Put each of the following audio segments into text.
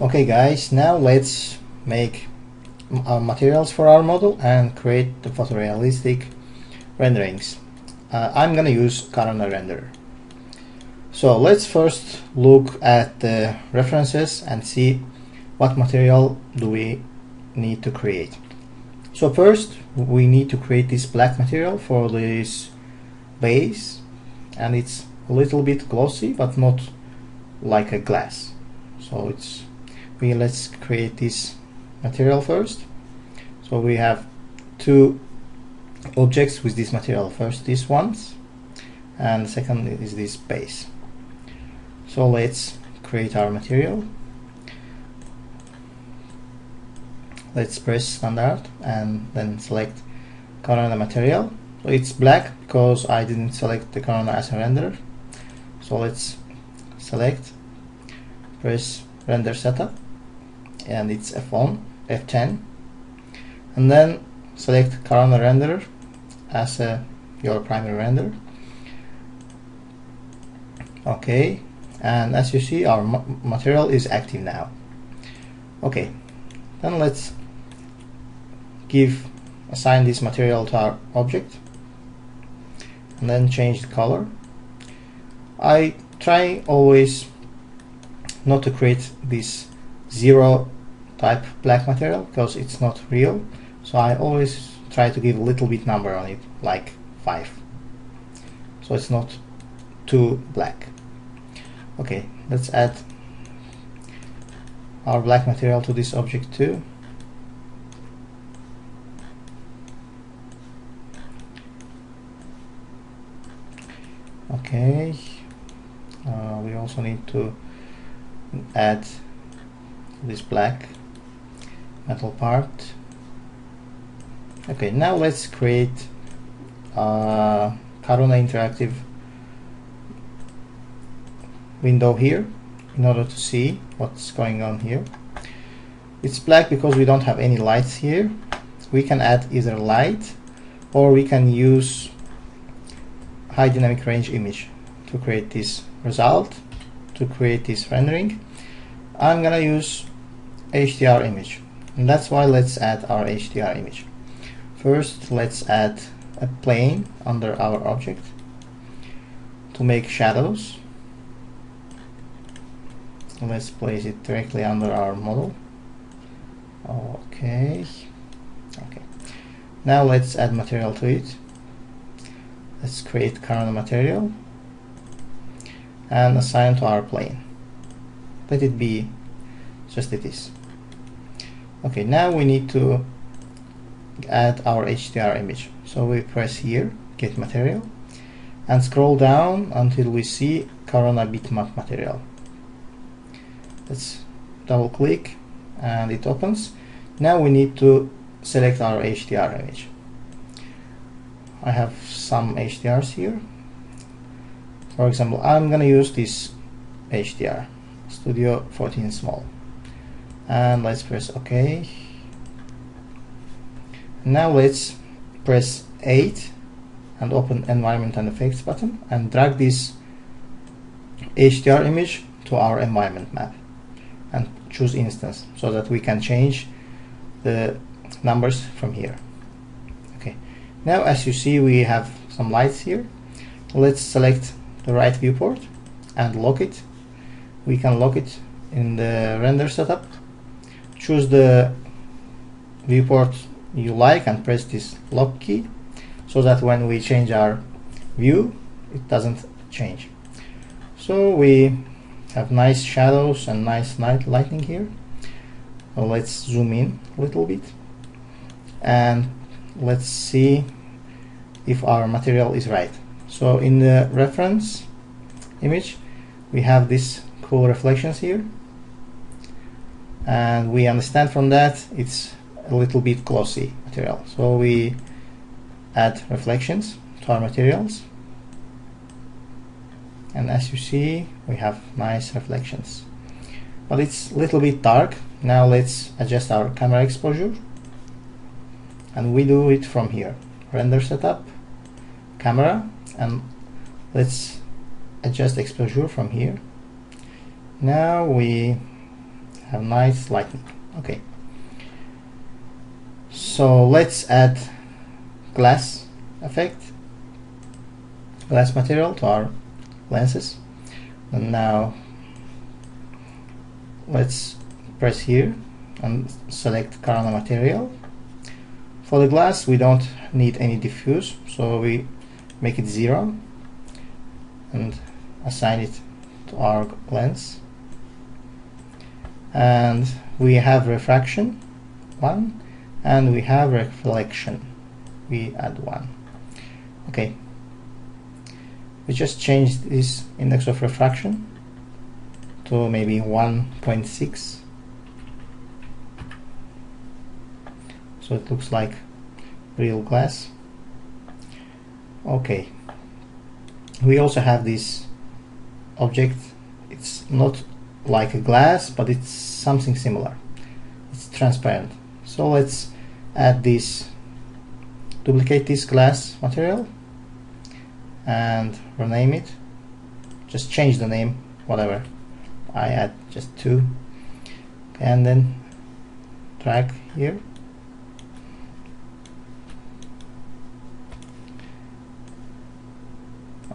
Okay guys, now let's make our materials for our model and create the photorealistic renderings. I'm gonna use Corona renderer. So let's first look at the references and see what material do we need to create. So first we need to create this black material for this base, and it's a little bit glossy but not like a glass. So let's create this material first. So we have two objects with this material. First these ones, and the second is this base. So let's create our material. Let's press standard and then select Corona material. So it's black because I didn't select the Corona as a renderer. So let's select, press render setup, and it's F10, and then select Corona renderer as your primary renderer. Okay, and as you see, our material is active now. Okay, then let's assign this material to our object and then change the color. I try always not to create this 0 type black material because it's not real, so I always try to give a little bit number on it, like 5, so it's not too black. Okay, let's add our black material to this object too. Okay, we also need to add this black metal part. Okay, now let's create a Corona interactive window here in order to see what's going on here. It's black because we don't have any lights here. We can add either light or we can use high dynamic range image to create this result, to create this rendering. I'm gonna use HDR image, and that's why let's add our HDR image. First let's add a plane under our object to make shadows. Let's place it directly under our model. Okay. Now let's add material to it. Let's create Corona material and assign to our plane. Let it be just it is. Okay, now we need to add our HDR image. So we press here, get material, and scroll down until we see Corona bitmap material. Let's double click and it opens. Now we need to select our HDR image. I have some HDRs here. For example, I'm gonna use this HDR, Studio 14 small, and let's press OK. Now let's press 8 and open Environment and Effects button and drag this HDR image to our environment map and choose instance so that we can change the numbers from here. Okay, now as you see we have some lights here. Let's select the right viewport and lock it. We can lock it in the render setup. Choose the viewport you like and press this lock key so that when we change our view it doesn't change. So we have nice shadows and nice night lighting here. So let's zoom in a little bit and let's see if our material is right. So in the reference image we have these cool reflections here, and we understand from that it's a little bit glossy material, so we add reflections to our materials, and as you see we have nice reflections, but it's a little bit dark. Now let's adjust our camera exposure, and we do it from here, render setup, camera, and let's adjust exposure from here. Now we have nice lighting. Okay, so let's add glass effect, glass material to our lenses. And now let's press here and select Corona material. For the glass we don't need any diffuse, so we make it 0 and assign it to our lens. And we have refraction 1 and we have reflection, we add 1. Okay, we just changed this index of refraction to maybe 1.6, so it looks like real glass. Okay, we also have this object. It's not like a glass, but it's something similar. It's transparent. So let's add this, duplicate this glass material and rename it. Just change the name, whatever. I add just 2, and then drag here.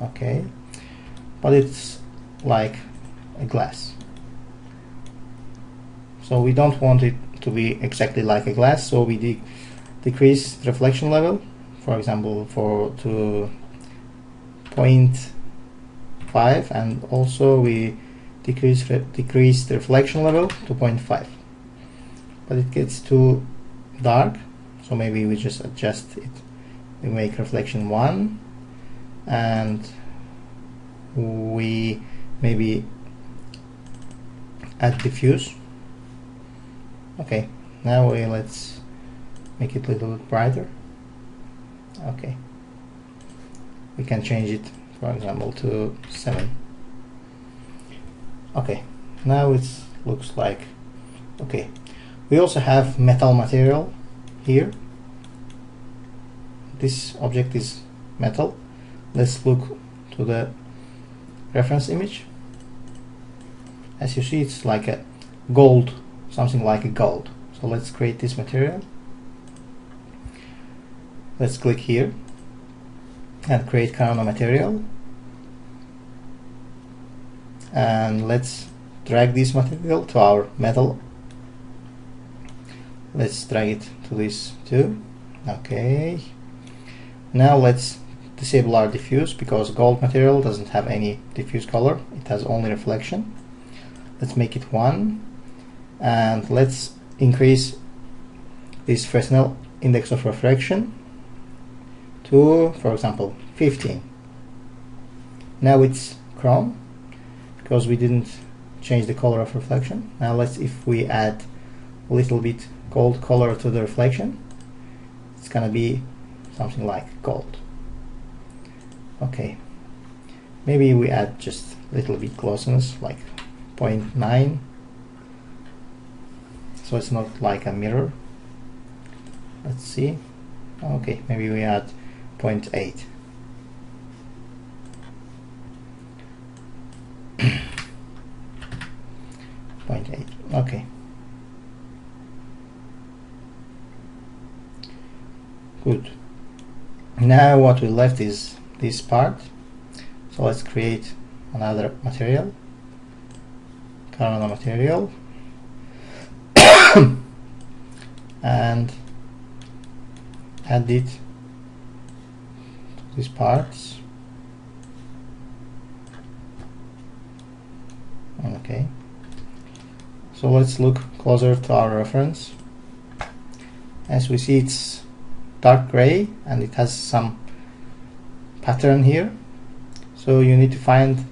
Okay, but it's like a glass, so we don't want it to be exactly like a glass, so we decrease the reflection level, for example to 0.5, and also we decrease the reflection level to 0.5, but it gets too dark, so maybe we just adjust it. We make reflection 1 and we maybe add diffuse. Okay, now let's make it a little bit brighter. Okay, we can change it, for example, to 7. Okay, now it looks like okay. We also have metal material here. This object is metal. Let's look to the reference image. As you see, it's like a gold, something like a gold. So let's create this material. Let's click here and create Corona material, and let's drag this material to our metal. Let's drag it to this too. Okay, now let's disable our diffuse, because gold material doesn't have any diffuse color, it has only reflection. Let's make it 1, and let's increase this Fresnel index of refraction to, for example, 15. Now it's chrome because we didn't change the color of reflection. Now if we add a little bit gold color to the reflection, it's gonna be something like gold. Okay, maybe we add just a little bit glossiness, like 0.9, so it's not like a mirror. Let's see. Okay, maybe we add 0.8. Okay, good. Now what we left is this part, so let's create another material, Corona material, and add it to these parts. Okay, so let's look closer to our reference. As we see, it's dark gray and it has some pattern here, so you need to find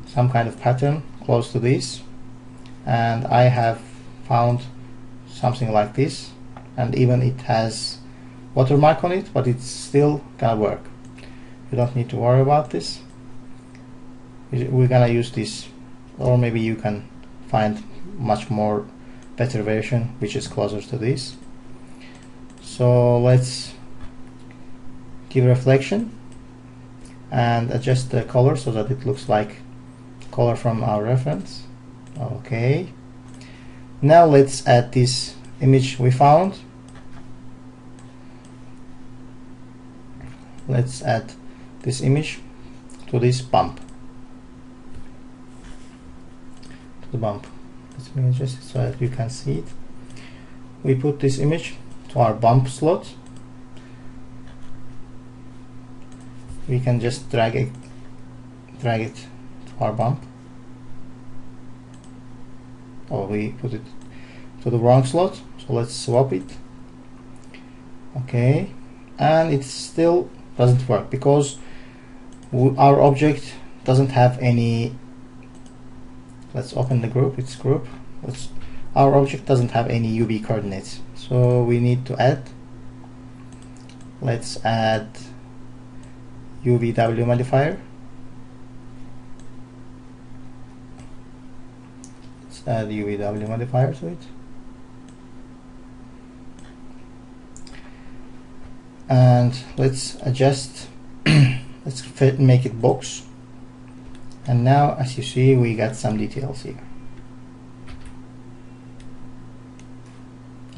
some kind of pattern close to this, and I have found something like this, and even it has watermark on it, but it's still gonna work. You don't need to worry about this. We're gonna use this, or maybe you can find much more better version which is closer to this. So let's give reflection and adjust the color so that it looks like color from our reference. Okay, Now let's add this image we found. Let's add this image to this bump. Let me adjust it so that you can see it. We put this image to our bump slot. We can just drag it to our bump. Oh, we put it to the wrong slot, so let's swap it. Okay, and it still doesn't work because our object doesn't have any. Let's open the group, its group. Our object doesn't have any UV coordinates, so we need to add. Let's add UVW modifier. Let's add UVW modifier to it. And let's adjust, let's make it box. And now, as you see, we got some details here,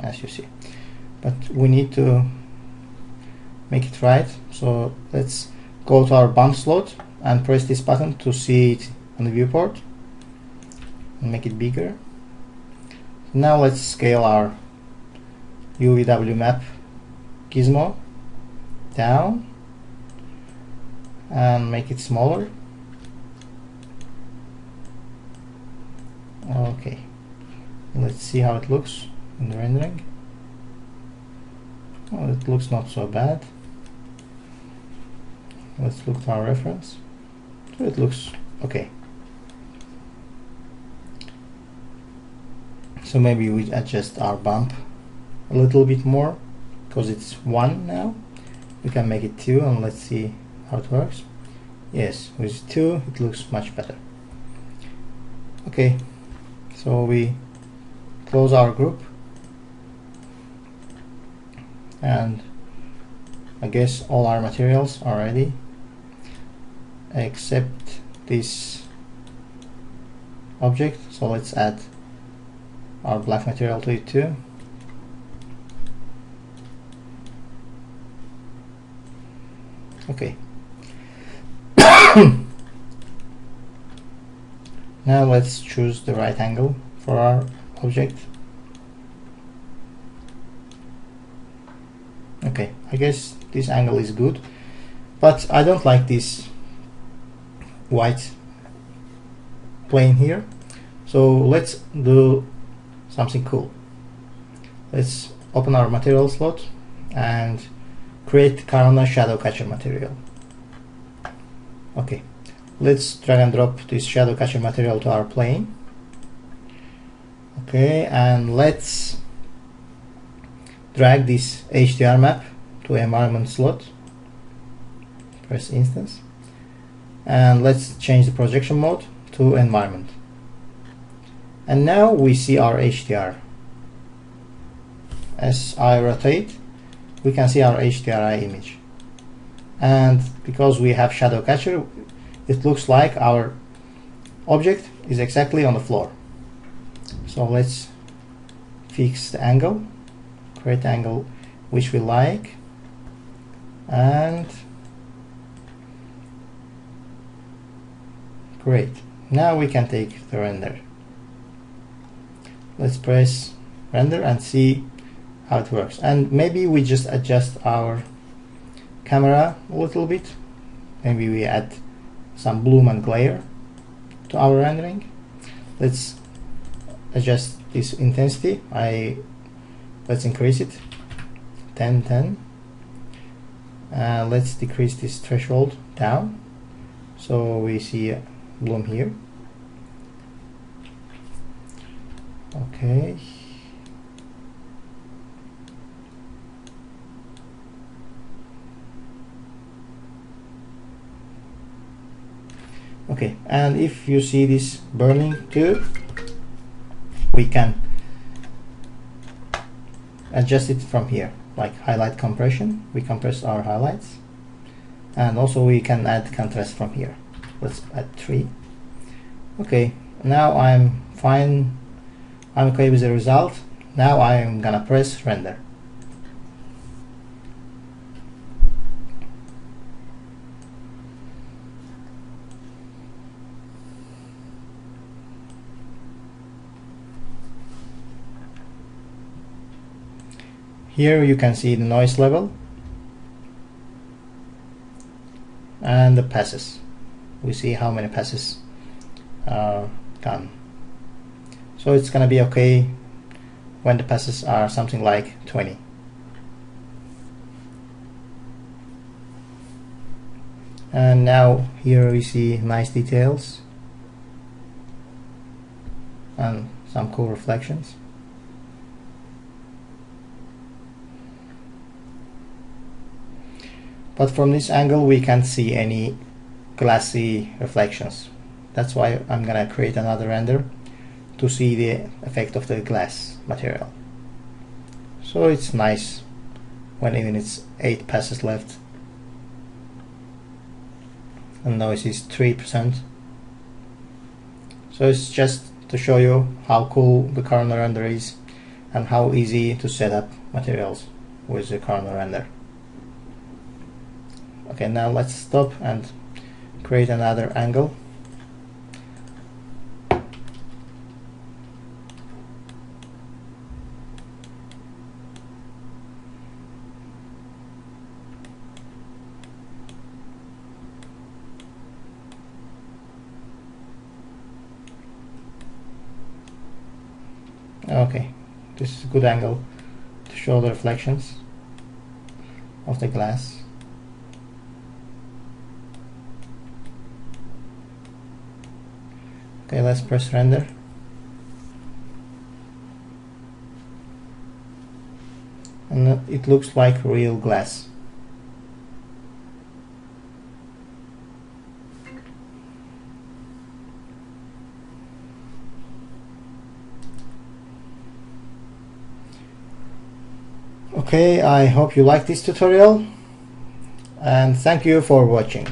as you see. But we need to make it right. So let's go to our bump slot and press this button to see it on the viewport and make it bigger. Now let's scale our UVW map gizmo down and make it smaller. Okay, let's see how it looks in the rendering. Well, it looks not so bad. Let's look to our reference. So it looks okay. So maybe we adjust our bump a little bit more because it's 1 now. We can make it 2 and let's see how it works. Yes, with 2 it looks much better. Okay, so we close our group, and I guess all our materials are ready except this object. So let's add our black material to it too. Okay. Now let's choose the right angle for our object. Okay, I guess this angle is good, but I don't like this white plane here. So let's do something cool. Let's open our material slot and create Corona shadow catcher material. Okay, let's drag and drop this shadow catcher material to our plane. Okay, and let's drag this HDR map to environment slot. Press instance, and let's change the projection mode to environment. And now we see our HDR. As I rotate, we can see our HDRI image. And because we have shadow catcher, it looks like our object is exactly on the floor. So let's fix the angle, create the angle which we like, and great. Now we can take the render. Let's press render and see how it works. And maybe we just adjust our camera a little bit. Maybe we add some bloom and glare to our rendering. Let's adjust this intensity. Let's increase it 10. Let's decrease this threshold down so we see a bloom here. Okay. Okay, and if you see this burning too, we can adjust it from here, like highlight compression. We compress our highlights, and also we can add contrast from here. Let's add 3. Okay, now I'm I'm okay with the result. Now I'm gonna press render. Here you can see the noise level and the passes. We see how many passes are gone. So it's gonna be okay when the passes are something like 20. And now here we see nice details and some cool reflections. But from this angle we can't see any glassy reflections. That's why I'm gonna create another render to see the effect of the glass material. So it's nice when even it's 8 passes left and noise is 3%. So it's just to show you how cool the corner render is and how easy to set up materials with the corner render. Okay, now let's stop and create another angle. Okay, this is a good angle to show the reflections of the glass. Okay, let's press render. And it looks like real glass. Okay, I hope you like this tutorial and thank you for watching.